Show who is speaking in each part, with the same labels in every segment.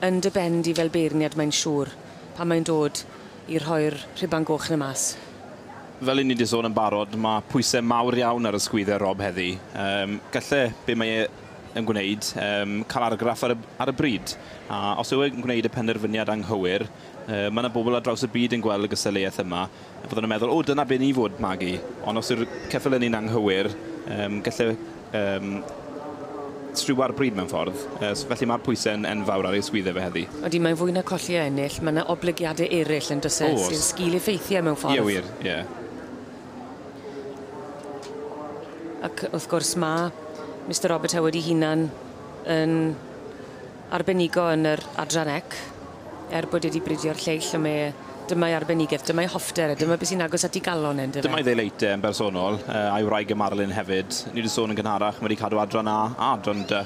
Speaker 1: yn dy ben di fel beirniad mae'n siŵr pan mae'n dod i rhoi'r rhiban goch na mas?
Speaker 2: Fel i ni wedi sôn yn barod, mae pwysau mawr iawn ar y sgwyddau Rob heddi. Galle be mae yn gwneud, cael argraff ar y bryd. A os yw e'n gwneud y penderfyniad anghywir, mae yna bobl ar draws y byd yn gweld y gysylltiaeth yma. Fydden nhw'n meddwl, dyna be ni fod magu. Ond os yw'r ceffyl yn un anghywir, galle striw ar bryd mewn ffordd. Felly mae'r pwysau yn enfawr ar ei sgwyddau fe heddi.
Speaker 1: Oeddi, mae'n fwy na colli ennill, mae yna obligiadau eraill yn dysau sy'n sgil effeithiau mewn ffordd.
Speaker 2: Ie, wir, ie.
Speaker 1: Ac wrth gwrs mae Mr Robert Howard ei hunan yn arbenigo yn yr adrannec, bod wedi bridio'r lleill, dyma'i arbenigedd, dyma'i hoffter, dyma beth sy'n agos at ei galon yn dyma.
Speaker 2: Dyma'i ddeileitau yn bersonol, a'i wraig y Marlin hefyd. Ni wedi sôn yn gynharach, mae wedi cadw adran A a adran D.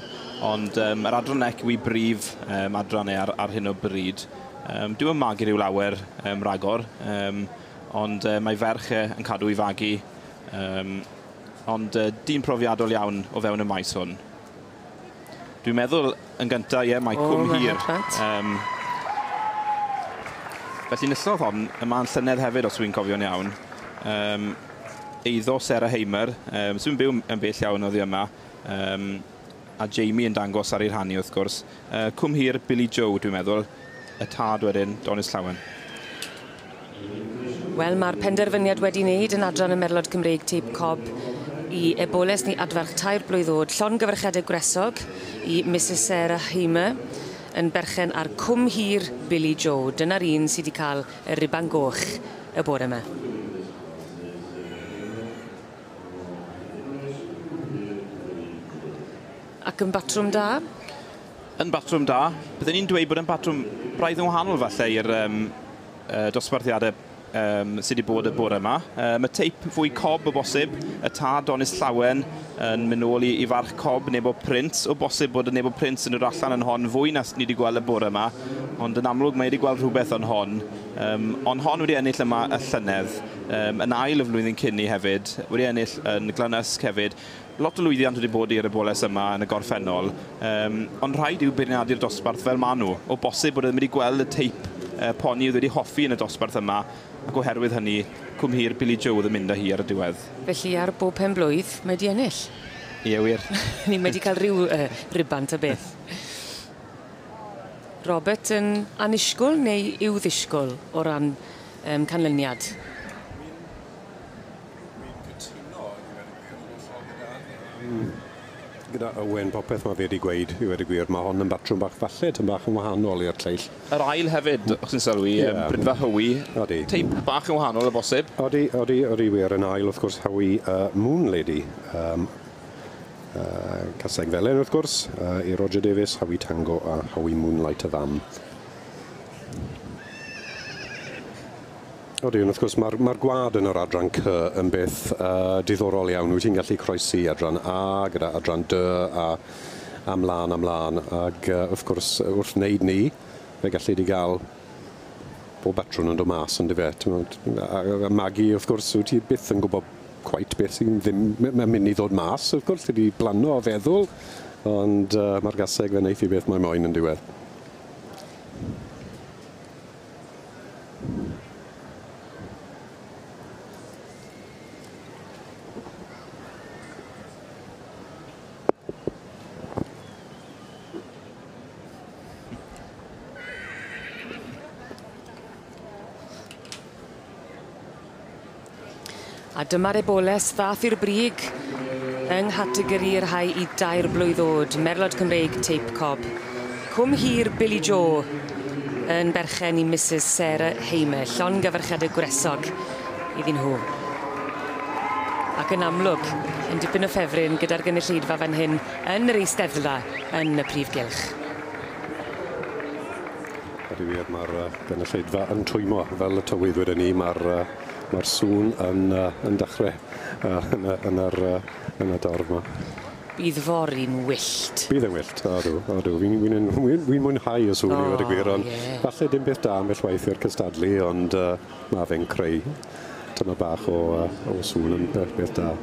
Speaker 2: Ond yr adrannec yw i brif adrannau ar hyn o bryd. Dwi'n magu ryw lawer ragor, ond mae ferch yn cadw i fagu. Ond dyn profiadol iawn o fewn y maes hwn. Dwi'n meddwl yn gyntaf, mae cwm hir. Felly nillodd hon, yma'n llynedd hefyd os dwi'n cofio'n iawn. Eiddo Sarah Heimer, sy'n byw yn bell iawn oddi yma. A Jamie yn dangos ar ei rhannu wrth gwrs. Cwm hir Billy Joe, dwi'n meddwl. Y tad wedyn, Donis Llawen.
Speaker 1: Wel, mae'r penderfyniad wedi wneud yn adran y Merlod Cymreig teip cob i Eboles neu adfarch Tair blwyddod. Llongyfarchiadau gwresog i Mrs Sarah Heimer yn berchen ar cwm hir Billy Joe. Dyna'r un sydd wedi cael y riban goch y bore yma. Ac yn batrwm da?
Speaker 2: Yn batrwm da. Byddwn ni'n dweud bod yn batrwm braidd yn wahanol falle i'r dosbarthiadau sydd wedi bod y bore yma. Mae teip fwy cob o bosib, y tad Donis Llawen yn mynd nôl i farch cob nebo print. O bosib bod y nebo print yn dod allan yn hon fwy na ni wedi gweld y bore yma. Ond yn amlwg mae wedi gweld rhywbeth o'n hon. Ond hon wedi ennill yma y llynedd. Yn ail y flwyddyn cyn ni hefyd. Wedi ennill yn Glanysg hefyd. Lot o lwyddiant wedi bod i'r Eboles yma yn y gorffennol. Ond rhaid yw beirniadu'r dosbarth fel maen nhw. O bosib bod wedi gweld y teip Ponies wedi hoffi yn y dosbarth yma. Ac oherwydd hynny, cwm hir Billy Joe oedd yn mynd â hi ar y diwedd.
Speaker 1: Felly ar bob pen blwydd, mae wedi ennill.
Speaker 2: Ie, wir.
Speaker 1: Ni wedi cael rhyw ribant y beth. Robert yn annisgwl neu i'w ddisgwl o ran canlyniad?
Speaker 3: Gyda Owen, popeth mae fe wedi gweud, i wedi gwir, mae hon yn batrwm bach falle, yn bach yn wahanol i'r lleill.
Speaker 2: Yr ail hefyd, os yn sylwi, Brydfa Hywi. Teip bach yn wahanol y bosib.
Speaker 3: Odi wir yn ail, wrth gwrs, Hywi Moon Lady. Cyseg Felen, wrth gwrs, i Roger Davies, Hywi Tango a Hywi Moonlight y fam. Odi, wrth gwrs, mae'r gwad yn yr adran C yn beth diddorol iawn. Wyt ti'n gallu croesi adran A gyda adran D a amlan. Ac wrth gwrs, wrth wneud ni, fe gallu di gael bob batrwn yn dod mas yn dyfet. A Maggie, wrth gwrs, wyt ti byth yn gwybod cweit beth sy'n ddim yn mynd i ddod mas. Wrth gwrs, wedi blano o feddwl, ond mae'r gaseg fe wneud i beth mae moyn yn diwedd.
Speaker 1: A dyma'r Eboles ddath i'r brig yng nghategori'r rhai i 2 blwyddod. Merlod Cymreig teip cob. Cwm hir Billy Joe yn berchen i Mrs Sarah Heimer. Llongyfarchiadau gwresog iddyn nhw. Ac yn amlwg, yn dipyn o ffefryn gyda'r gynulleidfa fan hyn yn yr eisteddfa yn y prif gylch.
Speaker 3: Mae'r gynulleidfa yn twymo fel y tywydd wedyn ni. Mae'r sŵn yn dechrau yn y dorf yma.
Speaker 1: Bydd fori'n wyllt.
Speaker 3: Bydd yn wyllt, odw. Fi'n mwynhau y sŵn i wedi gwir, ond falle dim beth da ambell waith i'r cystadlu, ond mae fe'n creu tyma bach o sŵn yn beth da.